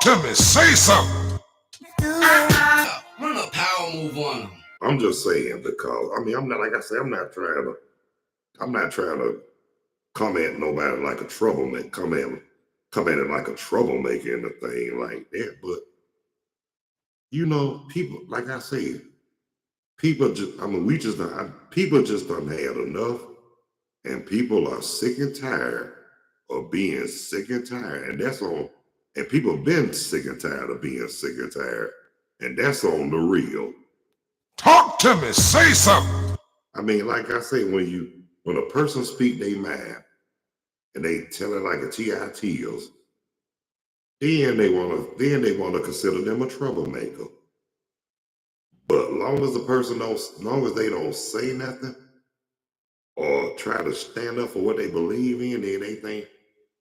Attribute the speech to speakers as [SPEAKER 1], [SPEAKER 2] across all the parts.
[SPEAKER 1] to me, say something.
[SPEAKER 2] Run a power move on him.
[SPEAKER 3] I'm just saying because I'm not like I say I'm not trying to come at nobody like a troublemaker. Come at it like a troublemaker and a thing like that. But people like I said, people just people just done had enough, and people are sick and tired of being sick and tired, and that's on. And people been sick and tired of being sick and tired, and that's on the real.
[SPEAKER 1] Talk to me, say something.
[SPEAKER 3] I mean, like I say, when a person speak their mind and they tell it like a TITs, then they wanna consider them a troublemaker. But long as they don't say nothing or try to stand up for what they believe in, then they think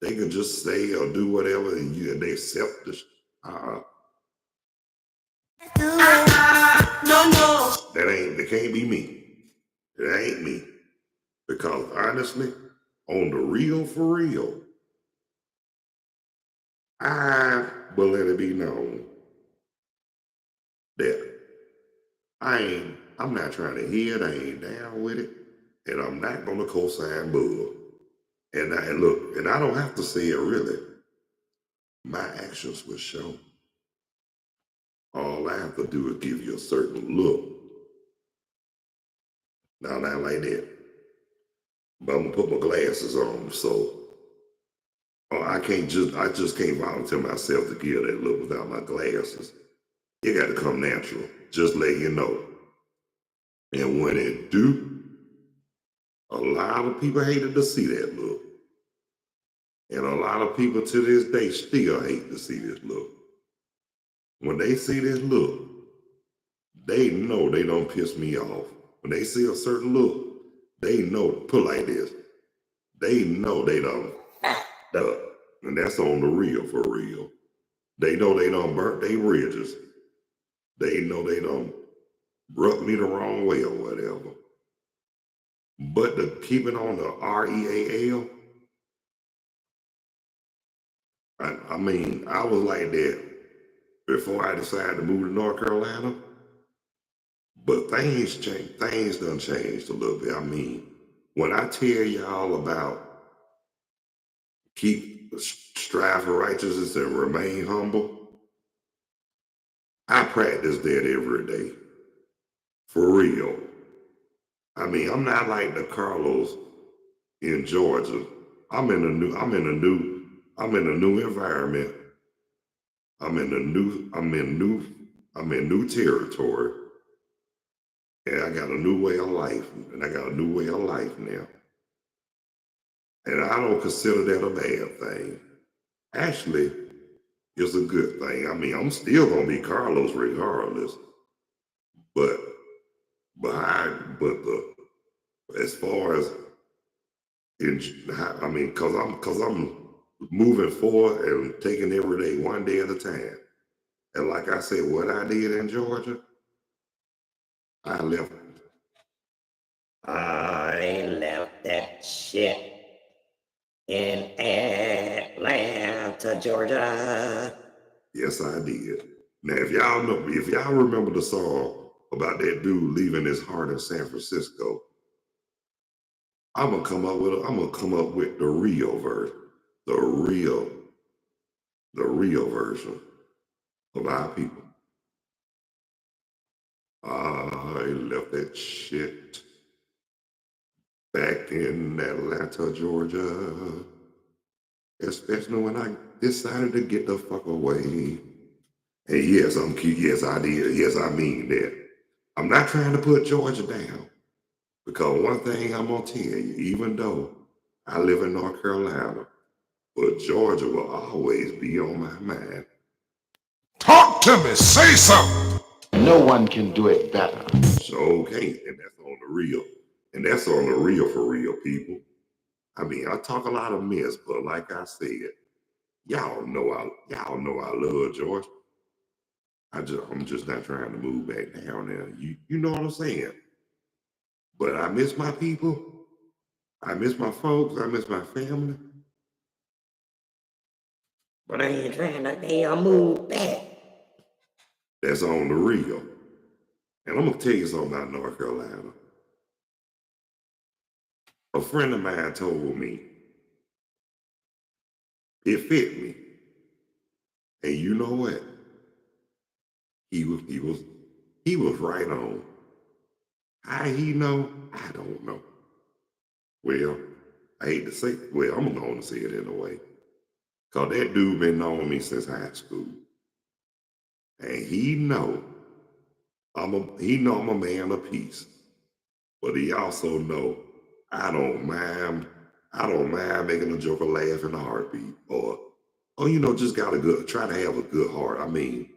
[SPEAKER 3] they can just say or do whatever and they accept this. No. That can't be me. It ain't me. Because honestly, on the real for real, I will let it be known that I'm not trying to hear it, I ain't down with it, and I'm not gonna co-sign Bull. And I don't have to say it really. My actions will show. All I have to do is give you a certain look. Now, not like that. But I'm gonna put my glasses on, so I just can't volunteer myself to give that look without my glasses. It got to come natural. Just let you know. And when it do, a lot of people hated to see that look. And a lot of people to this day still hate to see this look. When they see this look, they know they don't piss me off. When they see a certain look, they know, put like this, they know they don't f***ed up. And that's on the real for real. They know they don't burnt their bridges. They know they don't rubbed me the wrong way or whatever. But to keep it on the REAL, I mean, I was like that before I decided to move to North Carolina. But things changed. Things done changed a little bit. I mean, when I tell y'all about strive for righteousness and remain humble, I practice that every day. For real. I mean, I'm not like the Carlos in Georgia. I'm in a new environment. I'm in new territory. And I got a new way of life. Now. And I don't consider that a bad thing. Actually, it's a good thing. I mean, I'm still gonna be Carlos regardless. But as far as cause I'm moving forward and taking every day one day at a time. And like I said, what I did in Georgia, I left that shit in Atlanta, Georgia. Yes, I did. Now, if y'all remember the song about that dude leaving his heart in San Francisco, I'm gonna come up with the real version, the real version of our people. I left that shit back in Atlanta, Georgia, especially when I decided to get the fuck away. And yes, I did. Yes, I mean that. I'm not trying to put Georgia down, because one thing I'm gonna tell you, even though I live in North Carolina, but Georgia will always be on my mind.
[SPEAKER 1] Talk to me, say something.
[SPEAKER 4] No one can do it better.
[SPEAKER 3] So can't, and that's on the real. And that's on the real for real, people. I mean, I talk a lot of mess, but like I said, y'all know I love Georgia. I'm just not trying to move back down there. You know what I'm saying? But I miss my people. I miss my folks. I miss my family.
[SPEAKER 5] But I ain't trying to damn move back.
[SPEAKER 3] That's on the real. And I'm gonna tell you something about North Carolina. A friend of mine told me it fit me. And you know what? He was right on. How he know? I don't know. Well, I hate to say, well, I'm going to say it in a way. Cause that dude been knowing me since high school. And he know I'm a man of peace. But he also know I don't mind making a joker laugh in a heartbeat. Or just try to have a good heart. I mean,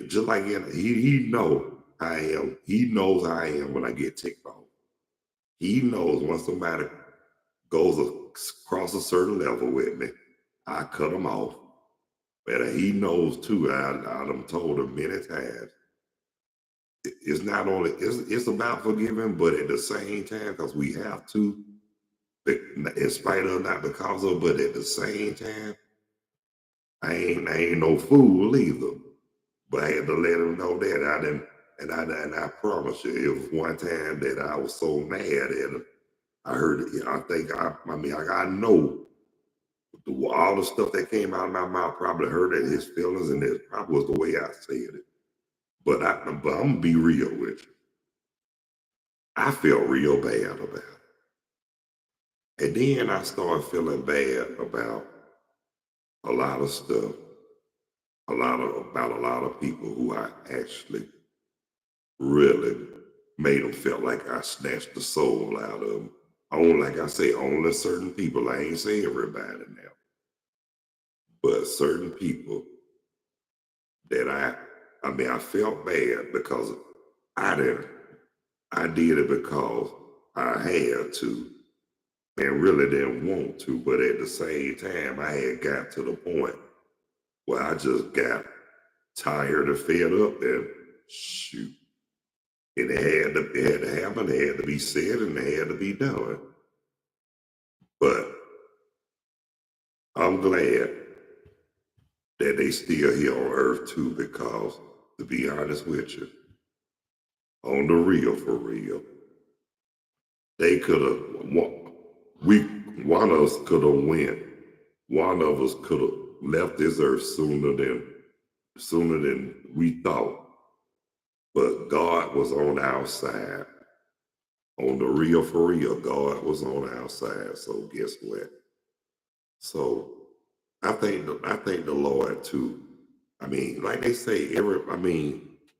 [SPEAKER 3] just like he know I am. He knows I am when I get ticked off. He knows when somebody goes across a certain level with me, I cut him off. But he knows too. I done told him many times. It's not only it's about forgiving, but at the same time, because we have to, in spite of, not because of, but at the same time, I ain't no fool either. But I had to let him know that I didn't, and I promise you, it was one time that I was so mad at him. I heard it. I know all the stuff that came out of my mouth probably hurt at his feelings, and it probably was the way I said it. But I'm gonna be real with you. I felt real bad about it. And then I started feeling bad about a lot of stuff, about a lot of people who I actually really made them feel like I snatched the soul out of them. Like I say, only certain people. I ain't say everybody now, but certain people that I felt bad because I did it because I had to and really didn't want to, but at the same time, I had got to the point where I just got tired and fed up and shoot. And it had to happen, it had to be said, and it had to be done. But I'm glad that they still here on earth too, because to be honest with you, on the real for real, they could have one of us could have went. One of us could have left this earth sooner than we thought. But God was on our side. On the real for real, God was on our side. So guess what? So I thank the Lord too. I mean, like they say,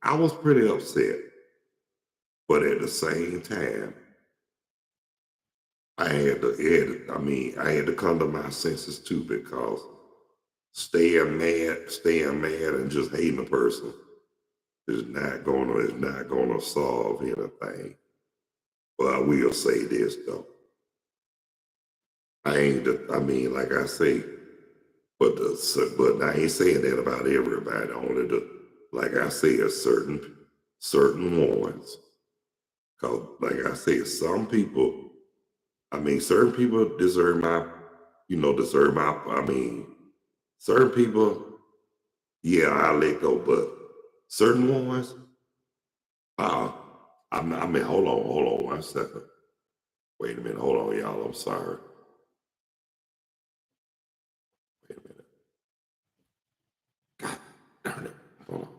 [SPEAKER 3] I was pretty upset, but at the same time, I had to come to my senses too, because staying mad and just hating a person is not gonna solve anything. But I will say this though. Like I say, but I ain't saying that about everybody. Only like I say, certain ones. Cause like I say, certain people deserve certain people, yeah, I let go, but certain ones, uh, hold on 1 second. Wait a minute, hold on, y'all. I'm sorry. Wait a minute. God darn it. Hold on.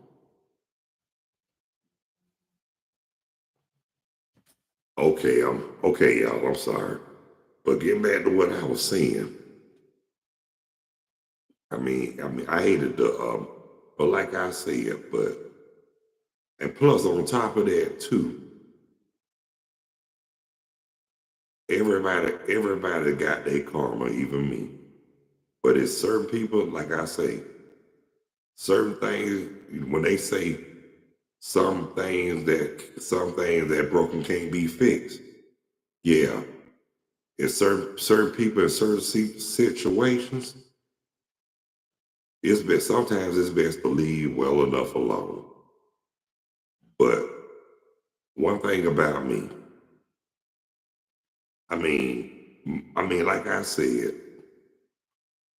[SPEAKER 3] Okay, y'all. I'm sorry. But getting back to what I was saying, I hated but like I said, and plus on top of that too, everybody got their karma, even me. But it's certain people, like I say, certain things, when they say some things that broken can't be fixed, yeah. In certain people in certain situations, sometimes it's best to leave well enough alone. But one thing about me, like I said,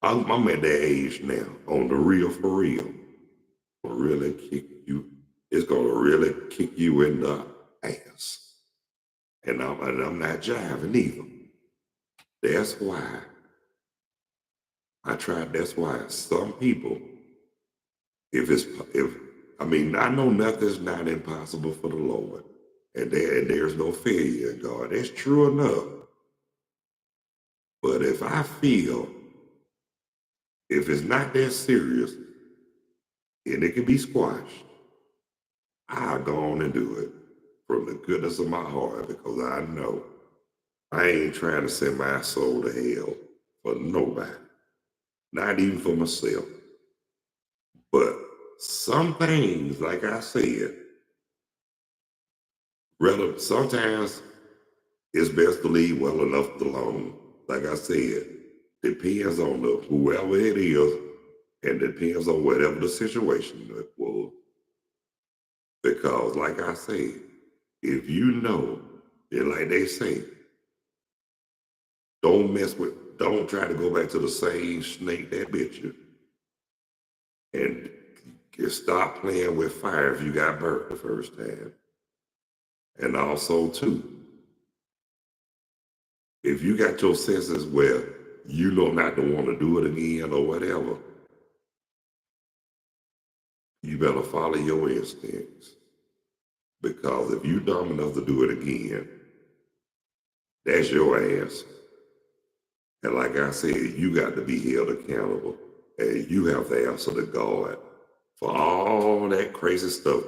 [SPEAKER 3] I'm at that age now, on the real for real. Really kick you. It's gonna really kick you in the ass. And I'm not jiving either. That's why that's why some people, if I mean, I know nothing's not impossible for the Lord. And there's no failure in God. That's true enough. But if I feel if it's not that serious and it can be squashed, I'll go on and do it from the goodness of my heart because I know I ain't trying to send my soul to hell for nobody, not even for myself. But some things, like I said, sometimes it's best to leave well enough alone. Like I said, depends on whoever it is, and depends on whatever the situation was. Because, like I said, if you know, and like they say, don't try to go back to the same snake that bit you. And stop playing with fire if you got burnt the first time. And also, too, if you got your senses where you know not to want to do it again or whatever, you better follow your instincts. Because if you dumb enough to do it again, that's your ass. And like I said, you got to be held accountable. And you have to answer to God for all that crazy stuff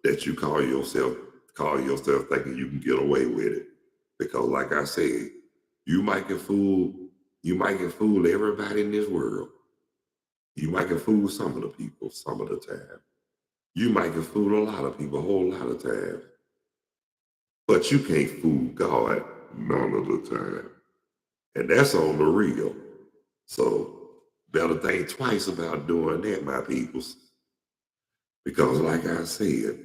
[SPEAKER 3] that you call yourself thinking you can get away with it. Because like I said, you might can fool everybody in this world. You might can fool some of the people some of the time. You might can fool a lot of people a whole lot of times. But you can't fool God none of the time. And that's on the real. So better think twice about doing that, my peoples. Because like I said,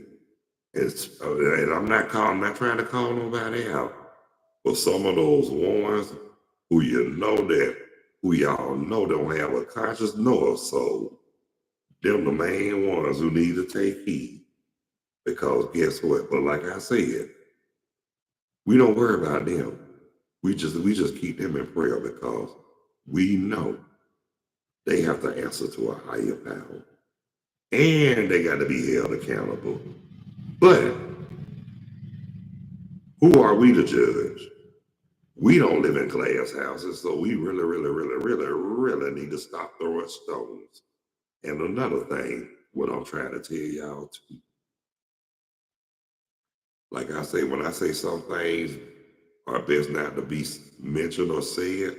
[SPEAKER 3] and I'm not trying to call nobody out, but some of those ones who y'all know don't have a conscience nor a soul, them the main ones who need to take heed. Because guess what? But like I said, we don't worry about them. We just keep them in prayer because we know they have to answer to a higher power. And they got to be held accountable. But who are we to judge? We don't live in glass houses, so we really, really, really, really, really need to stop throwing stones. And another thing, what I'm trying to tell y'all too, like I say, when I say some things are best not to be mentioned or said,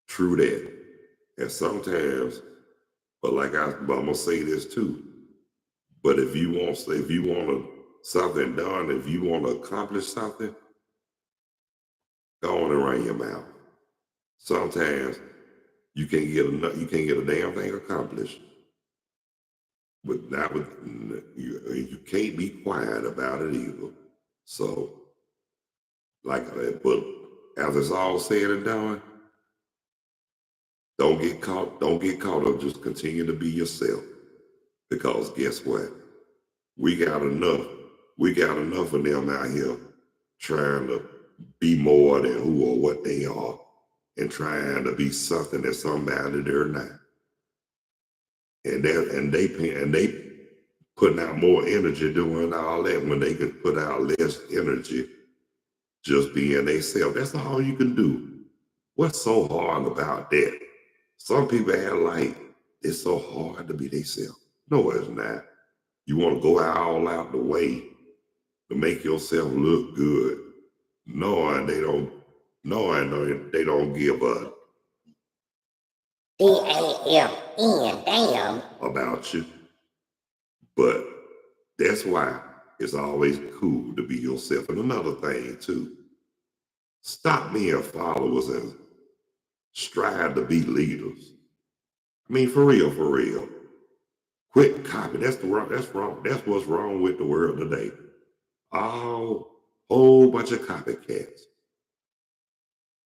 [SPEAKER 3] true that. And sometimes, but I'm gonna say this too. But if you want something done, if you want to accomplish something, go on and run your mouth. Sometimes you can't get a damn thing accomplished. But not with you can't be quiet about it either. So, but as it's all said and done, don't get caught up. Just continue to be yourself. Because guess what? We got enough of them out here trying to be more than who or what they are and trying to be something that somebody they're not. And they putting out more energy doing all that when they could put out less energy just being themselves. That's all you can do. What's so hard about that? Some people act like it's so hard to be themselves. No, it's not. You want to go all out the way to make yourself look good, knowing they don't give a
[SPEAKER 5] DAFN, damn.
[SPEAKER 3] about you. But that's why it's always cool to be yourself. And another thing too, stop being followers and strive to be leaders. I mean, for real. Quit copying. That's wrong. That's what's wrong with the world today. Whole bunch of copycats.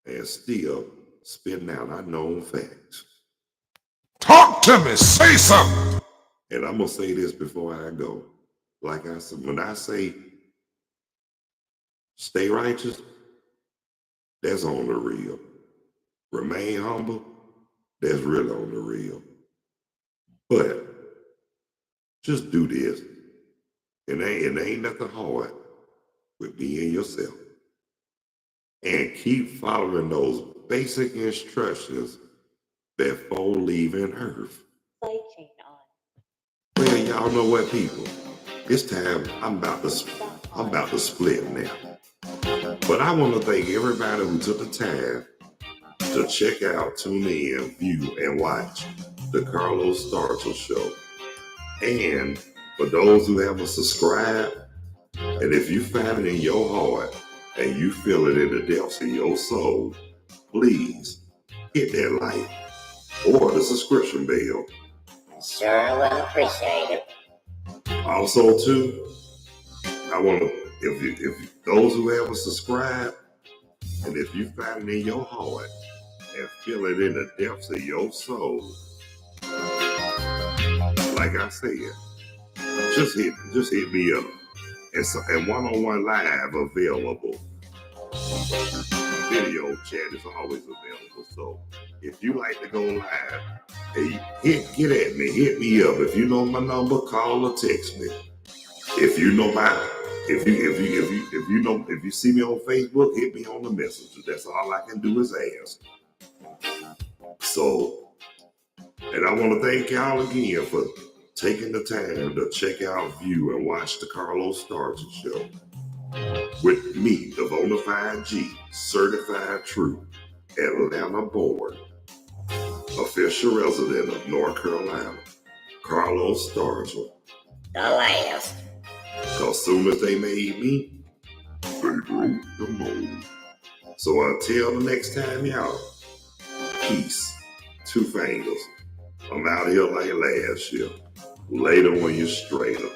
[SPEAKER 3] And still, spitting out unknown facts.
[SPEAKER 1] Talk to me. Say something.
[SPEAKER 3] And I'm gonna say this before I go. Like I said, when I say stay righteous, that's on the real. Remain humble, that's really on the real. But just do this. It ain't nothing hard with being yourself. And keep following those basic instructions before leaving Earth.
[SPEAKER 6] Play chain on.
[SPEAKER 3] Well, y'all know what, people? It's time. I'm about to split now. But I want to thank everybody who took the time to check out, tune in, view, and watch the Carlos Stargell Show. And for those who haven't subscribed, and if you find it in your heart and you feel it in the depths of your soul, please hit that like or the subscription bell.
[SPEAKER 5] Sure will appreciate it.
[SPEAKER 3] Also, too, I want to, if those who haven't subscribed, and if you find it in your heart and feel it in the depths of your soul, like I said, just hit me up. And one-on-one live available. Video chat is always available. So if you like to go live, hey, get at me, hit me up. If you know my number, call or text me. If you know if you see me on Facebook, hit me on the messenger. That's all I can do is ask. So, and I want to thank y'all again for taking the time to check out, view, and watch the Carlos Stargell Show with me, the Bonafide G, certified true, Atlanta born, official resident of North Carolina, Carlos Stargell.
[SPEAKER 5] The last.
[SPEAKER 3] Cause soon as they made me, they broke the mold. So until the next time, y'all, peace, two fingers. I'm out here like last year. Later when you're straighter.